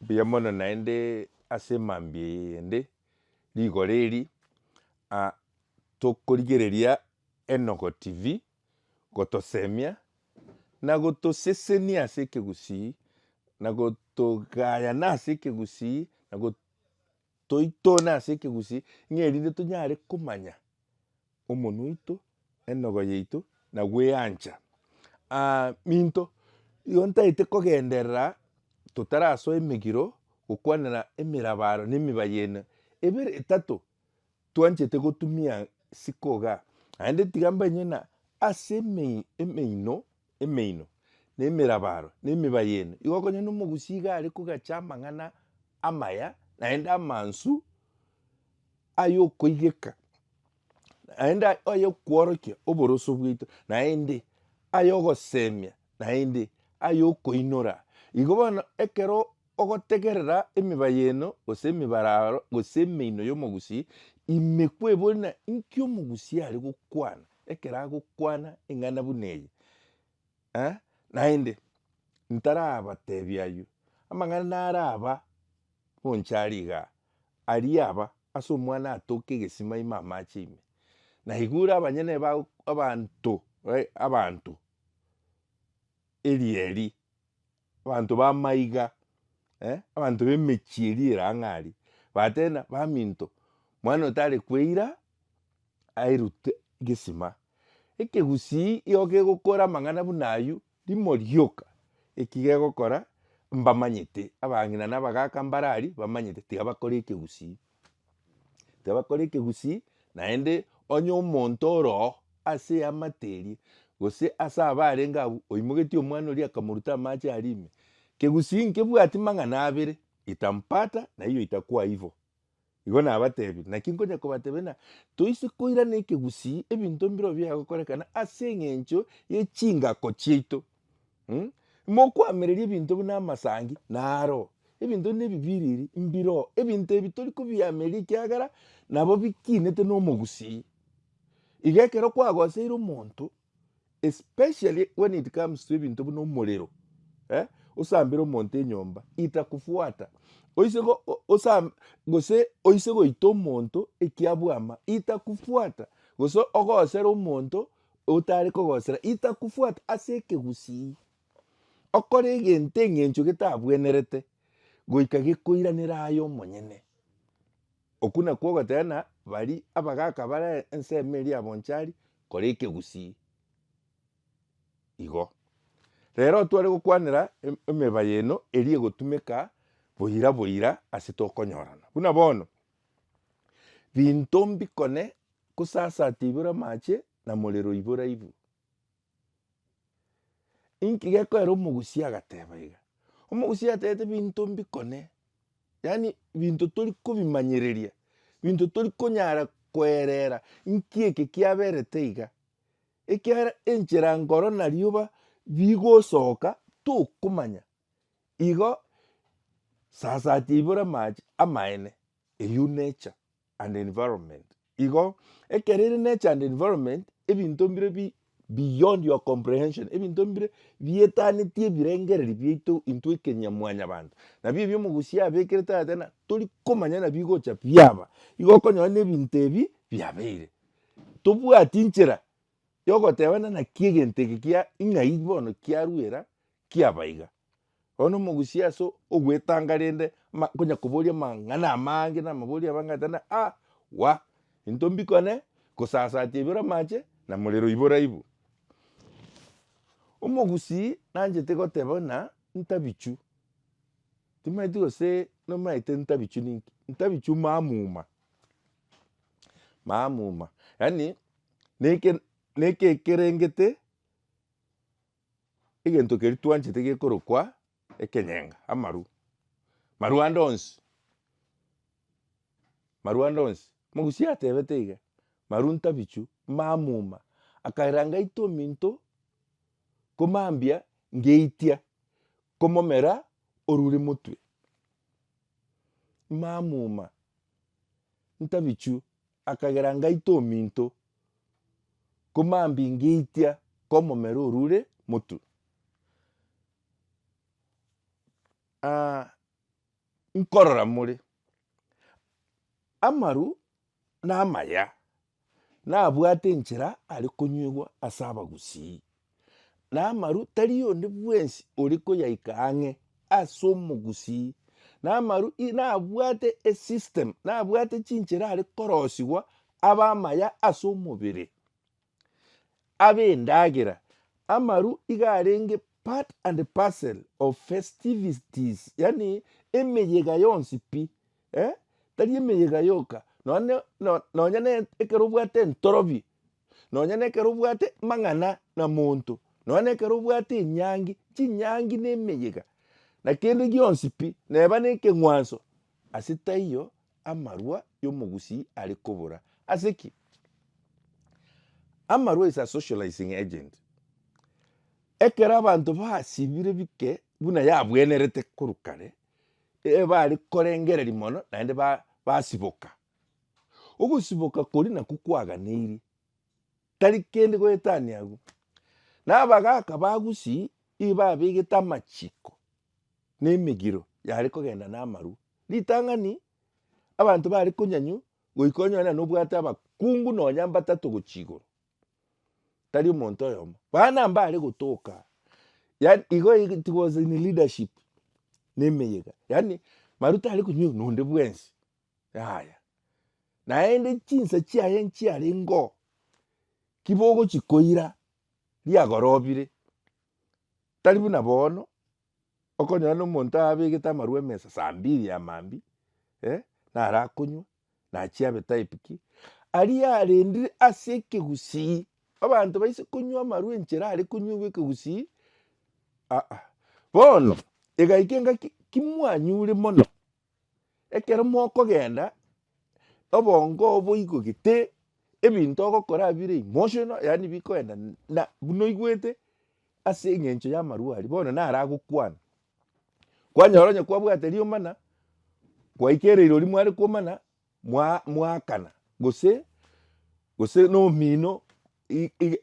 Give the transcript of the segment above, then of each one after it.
Biamono naende asemambie ende ligoreri tokorigereria Enogo TV gotosemia na gotosesenia ase ekegusii na gotogayana ase ekegusii na gotoitona ase ekegusii ng'a erinde tonyare komanya omonwa oito enogo yaito na gweancha. Minto igo ntaete kogenderera totarasoa emegiro gokwanera emerabaro na emibayeno ebere etato twanchete gotumia isiko iga naende tiga mbanye na ase emeino na emerabaro na emibayeno igo okonyora omogusii iga are kogacha amang'ana amaya naende amansu aya okoigeka naende aya okworokia oboroso bwaito naende aya ogosemia naende aya okoinora. Igo bono ekero ogotegerera emibayeno gose emibararo gose emeino ya omogusii ime kwebori inki omogusii are gokwana ekero agokwana eng'ana buna eye naende ntarabatebia aywo amang'ana naraba bonchari iga aria aba ase omwana atoka egesima ime amache ime naigure abanyene abanto erieri abanto bamaiga abanto b'emechie eri erang'a aria batebana baminto mwana otare kwaira airute gesima ekegusii igo gegokora amang'ana buna aywo rimorioka eki gegokora mbamanyete abang'ina na abagaka mbare aria bamanyete tiga bakore ekegusii naende onye omonto oroo ase eamate eria gose ase abarenge abwo oimogetie omwana oria akamoruta amache aria ime kegusii nkebwati mang'ana abere itampata na hiyo itakuwa hivo. Igo nabatebi naki nkonya kobatebia toise koirana ekegusii ebinto mbiro biagokorekana ase eng'encho ya echingako chiaito. Mokwamereria ebinto buna amasangi naro ebinto na ebibiriri mbiro ebinto ebi tori kobiameria ekiagera nabo bikinete na omogusii. Igo ekero kwagoseire omonto especially when it comes to ebinto buna omorero osambere omonto enyomba itakufuata gose oise goita omonto ekiabwama itakufuata gose ogosere omonto otare kogosera itakufuata ase ekegusii okore egento eng'encho getabwenerete goika gekoiranera aye omonyene. Okwo nakwo ogotebana bari abagaka bare ensemo eria ya bonchari kora ekegusii igo. Rero tware gokwanera emebayeno eri egotumeka boira ase tokonyorana buna bono binto mbikone kosasata ibore amache na morero ibora ibu inki gekoera omogusii agateba iga omogusii atebete binto mbikone yaani binto tori kobimanyereria binto tori konyara koerera inki eke kiaberete iga ekiagera enchera nkoro na rioba bigosoka tokomanya igo sasata ibore amache amaene eywo nature and environment. Igo ekero ere nature and environment ebinto mbire beyond your comprehension ebinto mbire bietanetie ebirengereri biaito intwe ekenyamwanyabanto nabio ebio omogusii abekerete atena tori komanya na bigocha biaba igo okonyora na ebinto ebi biabeire tobwati inchera ya ogotebana naki egento eke ng'ai bono kiarwera kiaba iga. Bono omogusii ase ogoetanga rende konya koboria amang'ana amange na amabori abange atena binto mbikone kosasata ibore amache na morero ibora ibu. Omogusii nanchete goteba buna ntabichu timaeti gose nomaete ntabichu ninki ntabichu maamuma yaani neke ekerengete egento keria twanchete gekorokwa ekenyenga amaru ande onsi omogusii atebete iga maru ntabichu maamuma akaira ngaita ominto komambia ngeitia komomera orure motwe maamuma ntabichu akagera ngaita ominto komambia ngeitia komomera orure. nkorora muri amaru n'amaya nabwate enchera ari kunyigwa ase abagusii n'amaru tari yonde bwensi oriko yaika ang'e ase omogusii n'amaru nabwate esystem nabwate chinchera ari korosiwa abamaya ase omobere abe endagera amaru igarenge part and parcel of festivities yani emeyega yonsi pi tari emeyega yoka nonya ekero obwate entorobi nonya nekero obwate mang'ana na monto nonya nekero obwate enyangi chinyangi nemeyega na kende gionsi pi neba nekeng'wanso ase taiyo amarwa y'omogusii ari kobora ase ki amarwa is a socializing agent ekero abanto basibire bike buna yabwenerete korukare bari korengereri mono naende basiboka ogosiboka kori naku kwaganeiri tari kende goetaniagu nabagaka bagusii ibabegete amachiko nemegiro yare kogenda n'amaru ritang'ani abanto bari konyanyu goika onyone nobwate abakungu nonya batatu gochia tari omonto oyomo bana mbare gotoka yani igo it was in leadership nemeyega yani maru tari kunywa nonde bwensi yaya naende chinsa chiaye nchiare ngo kibogo chikoira riagorobire tari buna bono okonyona omonto abegete amaru emesa saa 2 ya mambi nara akonywa nachiabe type ki ari arendire ase ekegusii abanto baise kunywa amaru enchera ari kunywa ekegusii bono egaikenga kimwanyure mono ekero mokogenda obongo boigogete ebinto ogokora bire emotional yani bikoenda na buno igwete ase eng'encho y'amaru ari bono nara agokwana kwanyora onye kwabwate riomana kwaikereire ori mware komana mwakana gose nomino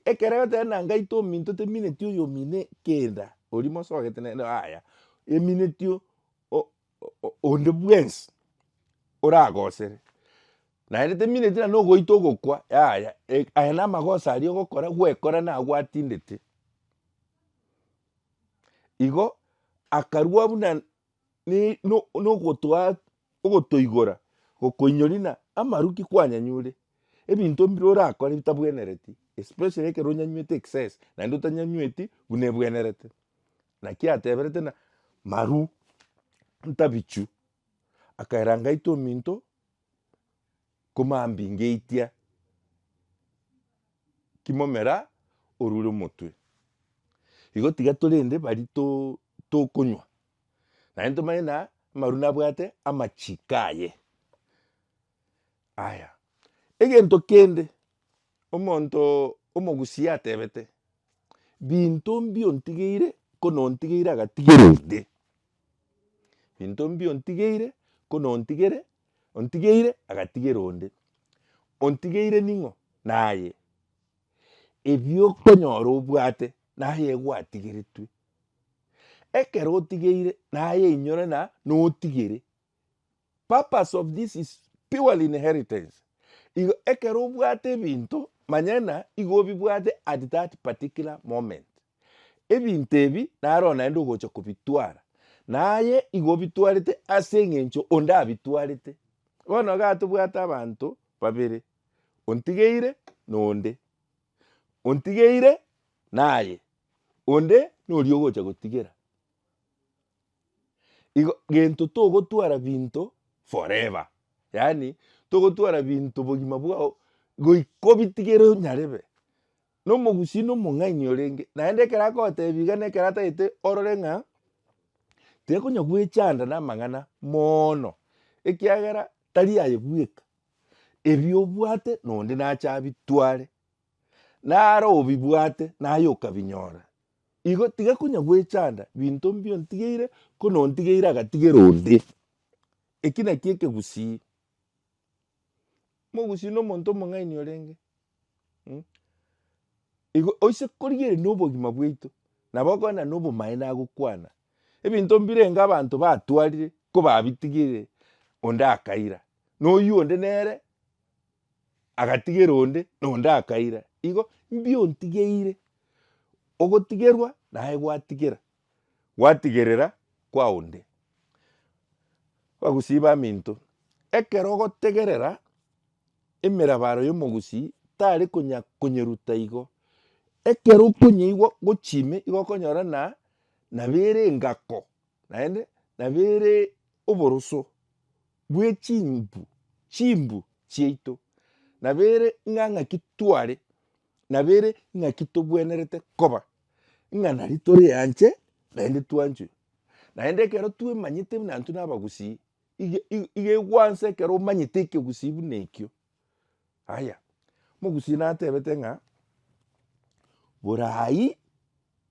ekero tena ngaito ominto temineti oyo mine kenda ori mosogete nende aya eminetio onde bwensi oragosere naende temineti na nogoita ogokwa yaya aya na amagosa aria ogokora gwekora nagwatindete igo akarwa buna ogotoigora gokoinyorina amaruki kwanyanyure ebinto mbire orakore bitabwenereti especially ekero onyanywete excess naende otanyanyweti buna ebwenerete naki ateberete na maru ntabichu akaira ngaito ominto komambingeitia kimomera orure omotwe igo tiga torende bari tokonywa naende tomanye na amaru nabwate amachiko aye aya egento kende omonto omogusii atebete binto mbio ntigeire kono ntigeire agatigera onde binto mbio ntigeire kono ontigeire agatigera onde ontigeire ning'o naye ebio okonyora obwate naye gwatigeretwe ekero otigeire naye inyore na notigere purpose of this is purely inheritance igo ekero obwate ebinto manyena igo obibwate at that particular moment ebinto ebi naro naende ogocha kobitwara naye igo bitwarete ase eng'encho onde abitwarete bono iga tobwate abanto babere ontigeire nonde ontigeire naye onde nori ogocha gotigera igo gento togotwara binto forever yani togotwara binto bogima bwao goiko bitigere nyarebe nomogusii nomong'aini orenge naende ekero akotebiga na ekero ataete orore ng'a tekonya gwechanda na amang'ana mono ekiagera tari aye bweka ebio obwate nonde nacha abitware naro obibwate naye okabinyora igo tiga konya gwechanda binto mbio ntigeire kono ntigeire agatigera onde eki naki ekegusii mogusii nomonto omong'aini orenge igo oise korigere nobogima bwaito nabo okona nobomaene agokwana ebinto mbire enga abanto batwarire ko babitigire onde akaira noyu onde nere agatigera onde nonde akaira igo mbio ntigeire ogotigerwa naye gwatigerera kwa onde bagusiba minto ekero gotegerera emerabaro y'omogusi tare konyeruta igo ekero okonyeigwa gochime igo okonyora nabere engako naende nabere oboroso bwe chimbu chiaito nabere ng'aki tware nabere ng'aki tobwenerete koba ng'ana tore yanche naende twanchwe naende ekero twemanyete buna intwe na abagusi ige gwansa ekero omanyete ekegusi buna ekio aya omogusi natebete ng'a borai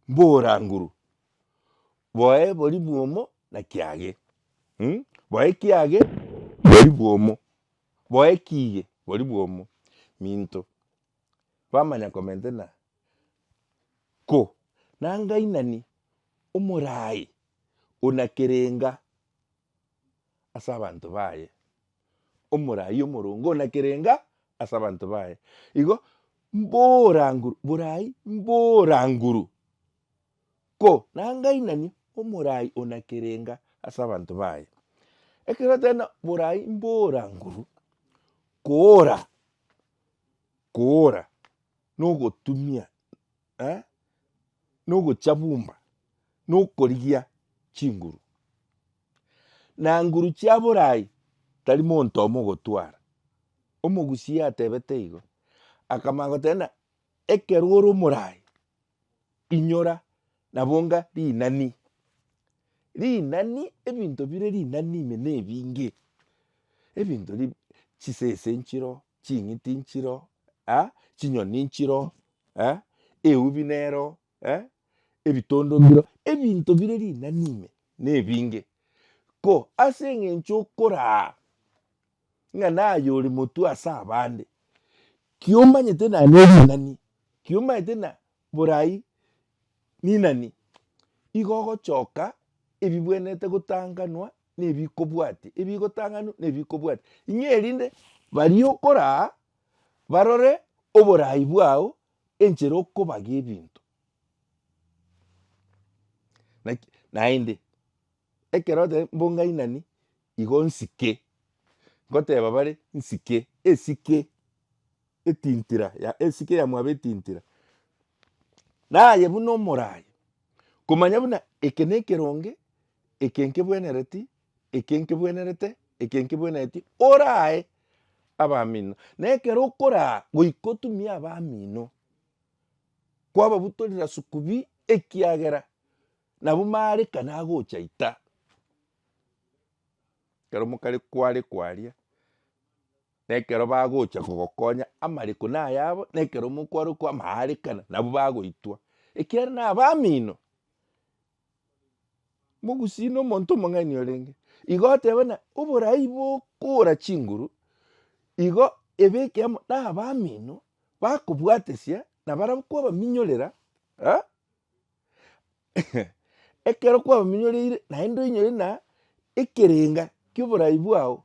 mboranguru boe bori bwomo na kiage boe kiage bori bwomo boe kiige bori bwomo minto bamanya komentena ko nangainani omorai onakerenga ase abanto baye omorai omorongo onakerenga ase abanto baye igo mboranguru borai mboranguru ko nangainani omorai onakerenga ase abanto baye ekero tena borai mboranguru koora nogotumia nogocha nokorigia chinguru na nguru chia borai tari monto omogotwara omogusi atebete igo akamanya goteba ekero ore omorai inyora nabonga rinani ebinto bire rinani ime na ebinge ebinto chisese nchiro ching'iti nchiro chinyoni nchiro eubi nero ebitondo mbiro ebinto bire rinani ime na ebinge ko ase eng'encho okoraa ng'a naye ore motwe ase abande kiomanyete nane rinani kiomanyete na borai ninani igo ogochoka ebibwenete gotanganwa na ebikobwati ebigotang'anwa na ebikobwati ing'e erinde bari okoraa barore oborai bwao enchera okobaga ebinto naende ekero mbongainani igo nsike ngoteba bare nsike esike etintira esike ya mwaba etintira naye buna omorai komanya buna eke na ekeronge eke nkebwenereti eke nkebwenerete eke nkebwenereti orae abamino na ekero okoraa goika otumia abamino kwababutorera sukubi ekiagera nabo mareka nagocha ita ekero mokare kware kwaria na ekero bagocha kogokonya amareko nayabo na ekero mokware marekana nabo bagoitwa ekiagera na abamino mogusi na omonto omong'aini orenge igo oteba oborai bokora chinguru igo ebeke amo na abamino bakobwatesia na barabwo kwabaminyorera ekero kwabaminyoreire naende oinyore ekerenga kia oborai bwao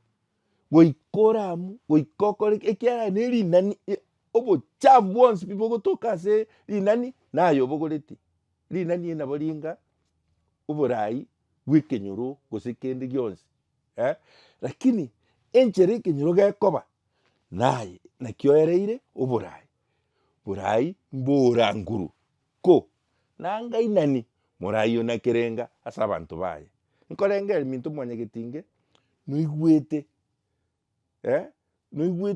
goika oramu goika okore ekiagera na erinani obochafu bwonsi bogotoka ase rinani naye obogoreti rinani nabo ringa oborai bwa ekenyoro gose kende gionsi lakini enchera ekenyoro gekoba naye nakio oereire borai mboranguru ko nangainani morai onakerenga ase abanto baye nkorengeri minto mwanyagete inge noigwete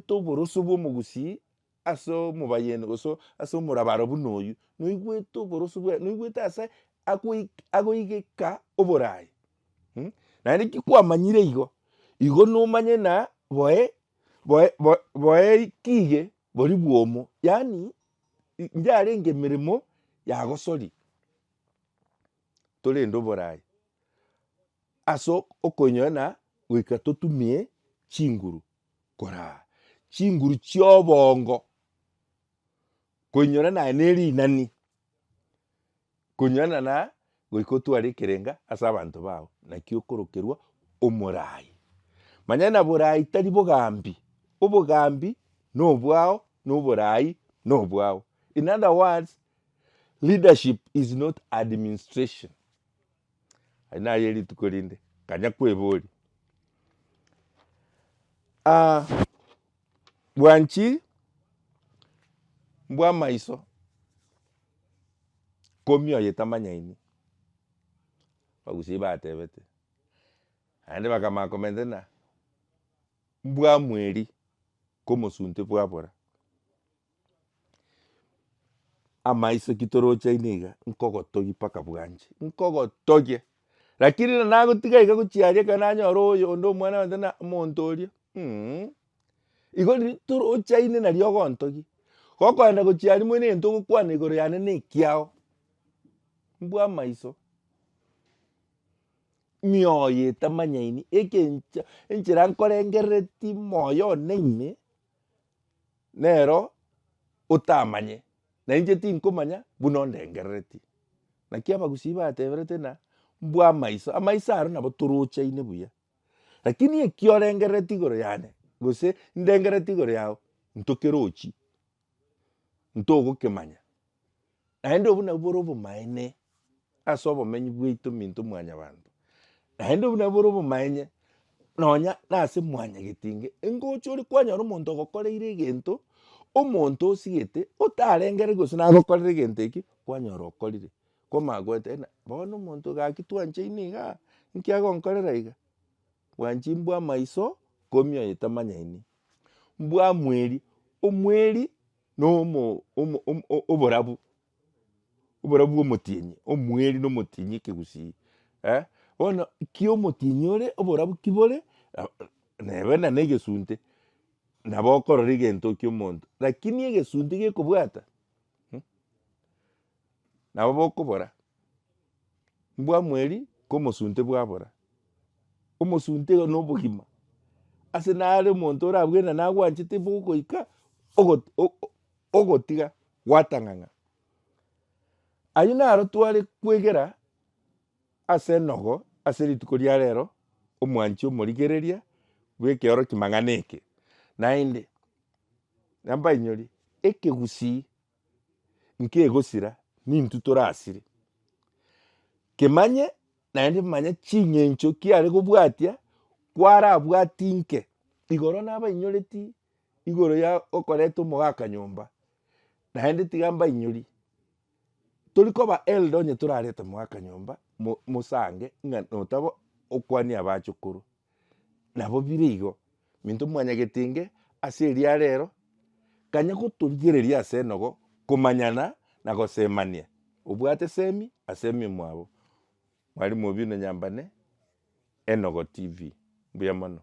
oboroso bwa omogusi ase omobayeni gose ase omorabaro buna oywo noigwete oboroso noigwete ase agoigeka oborai naende ki kwamanyire igo nomanye na boe kiige bori bwomo yaani njarenge emeremo yagosori torende oborai ase okoinyora goika totumie chinguru koraa chinguru chia obongo koinyora naye na erinani koinyora goika otware ekerenga ase abanto bao naki okorokerwa omorai. Manyana borai tari bogambi. Obogambi no bwao, no borai no bwao. In other words, leadership is not administration. Aina yeli tukolinde. Kanya kweboli. Bwanchi mbwa maiso komio yetamanya ini bagusiba atebete ande bakama komentena mbwa mweri komosunte bwabora amaiso kitorocha iniga nkogotogi paka bwanchi nkogotogie lakini nagotiga iga guchiaria kana nyoro oyo ndo mwana wandena montoria igori torocha ine na riogontogi gokoenda guchiari mwene ntogo kwana igoro yane nekiao mbwa maiso mioyo etamanyaini ekencha enchera nkorengereti moyo neime nero utamanye na inche tinkomanya buno ndengereti naki abagusi bateberete na mbwa maiso amaiso aro nabo torochaine buya lakini ekiorengereti igoro yane gose ndengereti igoro yao ntokerochi ntogokemanya naende obu nabwo obomaene ase obomenyi bwaitu minto mwanya bantu naende obu nabwo obomaenye nonya nase mwanya getinge engocha ori kwanyora omonto ogokoreire egento omonto osigete otarengere gose nagokorera egento eki kwanyora okorire komagwete bono omonto gaki twanchaine iga nki agonkorera iga bwanchi mbwa maiso komio etamanyaini mbwa mweri omweri no oborabu omotienyi omweri no motienyi kegusi bono kio omotienyi ore oborabu kibore nebe na negesunte nabo okorora egento kia omonto lakini egesunte gekobwata nabo bokobora mbwa mweri komosunte bwabora omosunte igo nobogima ase nare omonto orabwena nagwanchete bogoika ogotiga gwatang'ang'a aywo naro tware kwegera ase enogo ase rituko ria rero omwanchi omorigereria bwa ekeoro kimang'ana eke naende nambainyori ekegusii nkegosira nintwe torasire kemanye naende manya ching'encho kiare gobwatia kwarabwati nke igoro nabainyoreti igoro ya okoreta omogaka nyomba naende tiga mbainyori tori koba elde onye torareta mogaka nyomba mosange ng'a notabo okwania abachokoro nabo bire igo minto mwanya getinge ase eria rero kanya gotorigereria ase enogo komanyana na gosemania obwate semi asemi mwabo mwarimu Obino Nyambane, Enogo TV. Mbuya mono.